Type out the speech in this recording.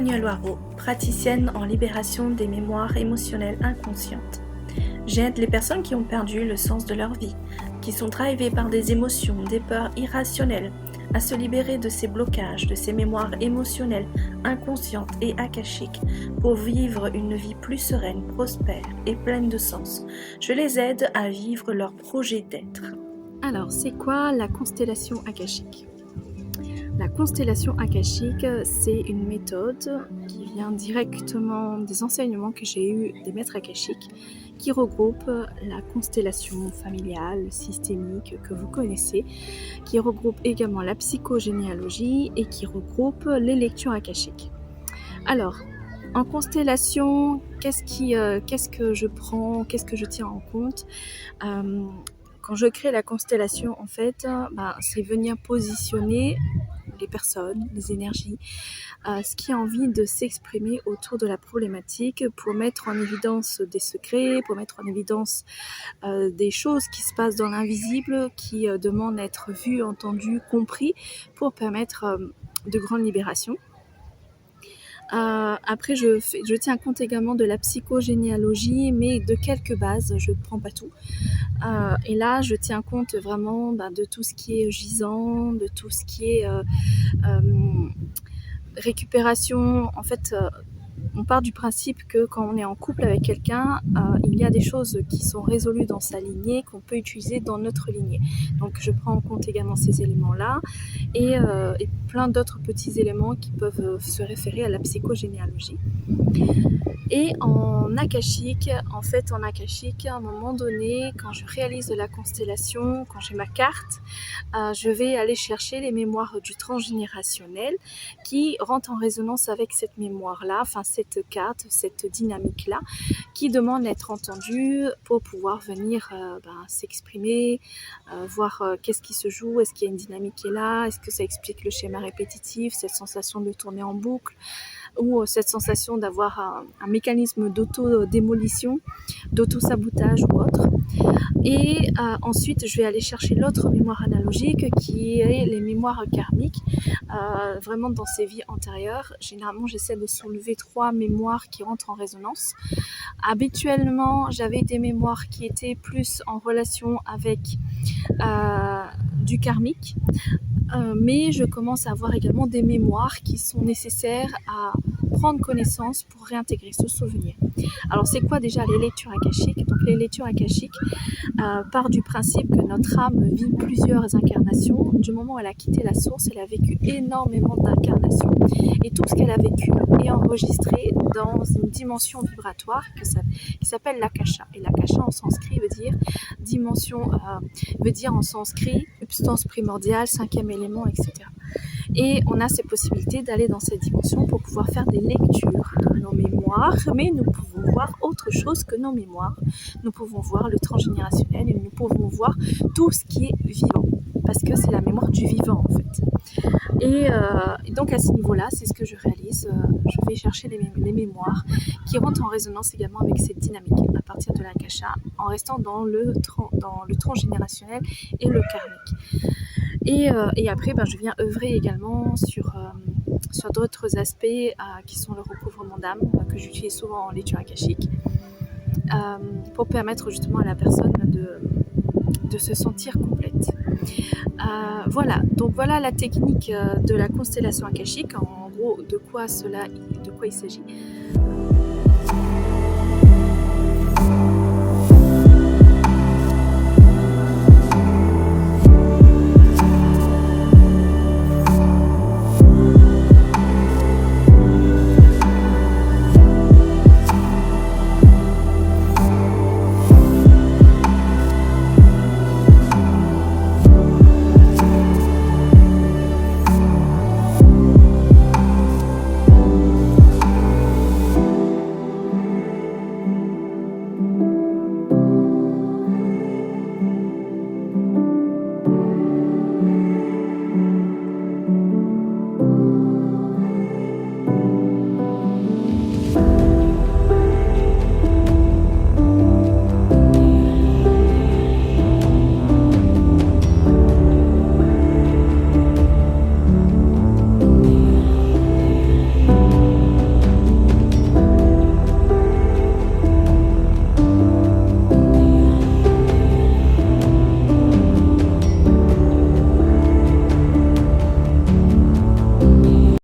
Sonia Loireau, praticienne en libération des mémoires émotionnelles inconscientes. J'aide les personnes qui ont perdu le sens de leur vie, qui sont drivées par des émotions, des peurs irrationnelles, à se libérer de ces blocages, de ces mémoires émotionnelles inconscientes et akashiques pour vivre une vie plus sereine, prospère et pleine de sens. Je les aide à vivre leur projet d'être. Alors, c'est quoi la constellation akashique ? La constellation akashique, c'est une méthode qui vient directement des enseignements que j'ai eus des maîtres akashiques, qui regroupe la constellation familiale, systémique que vous connaissez, qui regroupe également la psychogénéalogie et qui regroupe les lectures akashiques. Alors, en constellation, qu'est-ce que je prends, qu'est-ce que je tiens en compte ? Quand je crée la constellation, en fait, c'est venir positionner les personnes, les énergies, ce qui a envie de s'exprimer autour de la problématique pour mettre en évidence des secrets, pour mettre en évidence des choses qui se passent dans l'invisible, qui demandent à être vues, entendues, compris, pour permettre de grandes libérations. Après, je tiens compte également de la psychogénéalogie, mais de quelques bases, je ne prends pas tout. Et là, je tiens compte vraiment de tout ce qui est gisant, de tout ce qui est récupération. En fait, on part du principe que quand on est en couple avec quelqu'un, il y a des choses qui sont résolues dans sa lignée qu'on peut utiliser dans notre lignée. Donc je prends en compte également ces éléments-là et plein d'autres petits éléments qui peuvent se référer à la psychogénéalogie. Et en akashique, à un moment donné, quand je réalise la constellation, quand j'ai ma carte, je vais aller chercher les mémoires du transgénérationnel qui rentrent en résonance avec cette mémoire-là, enfin cette carte, cette dynamique-là, qui demande à être entendue pour pouvoir venir s'exprimer, voir qu'est-ce qui se joue, est-ce qu'il y a une dynamique qui est là, est-ce que ça explique le schéma répétitif, cette sensation de tourner en boucle, ou cette sensation d'avoir un mécanisme d'auto-démolition, d'auto-sabotage ou autre. Et ensuite, je vais aller chercher l'autre mémoire analogique qui est les mémoires karmiques, vraiment dans ces vies antérieures. Généralement, j'essaie de soulever 3 mémoires qui rentrent en résonance. Habituellement, j'avais des mémoires qui étaient plus en relation avec du karmique, mais je commence à avoir également des mémoires qui sont nécessaires à prendre connaissance pour réintégrer ce souvenir. Alors c'est quoi déjà les lectures akashiques ? Donc les lectures akashiques partent du principe que notre âme vit plusieurs incarnations. Du moment où elle a quitté la source, elle a vécu énormément d'incarnations. Et tout ce qu'elle a vécu est enregistré dans une dimension vibratoire qui s'appelle l'akasha. Et l'akasha en sanskrit veut dire dimension, veut dire en sanskrit substance primordiale, 5e élément, etc. Et on a ces possibilités d'aller dans cette dimension pour pouvoir faire des lectures de nos mémoires, mais nous pouvons voir autre chose que nos mémoires. Nous pouvons voir le transgénérationnel et nous pouvons voir tout ce qui est vivant, parce que c'est la mémoire du vivant en fait. Et donc à ce niveau-là, c'est ce que je réalise. Je vais chercher les mémoires qui rentrent en résonance également avec cette dynamique à partir de l'akasha, en restant dans le transgénérationnel et le karmique. Et après, je viens œuvrer également sur d'autres aspects qui sont le recouvrement d'âme, que j'utilise souvent en lecture akashique, pour permettre justement à la personne de se sentir complète. Voilà, donc voilà la technique de la constellation akashique, en gros de quoi il s'agit.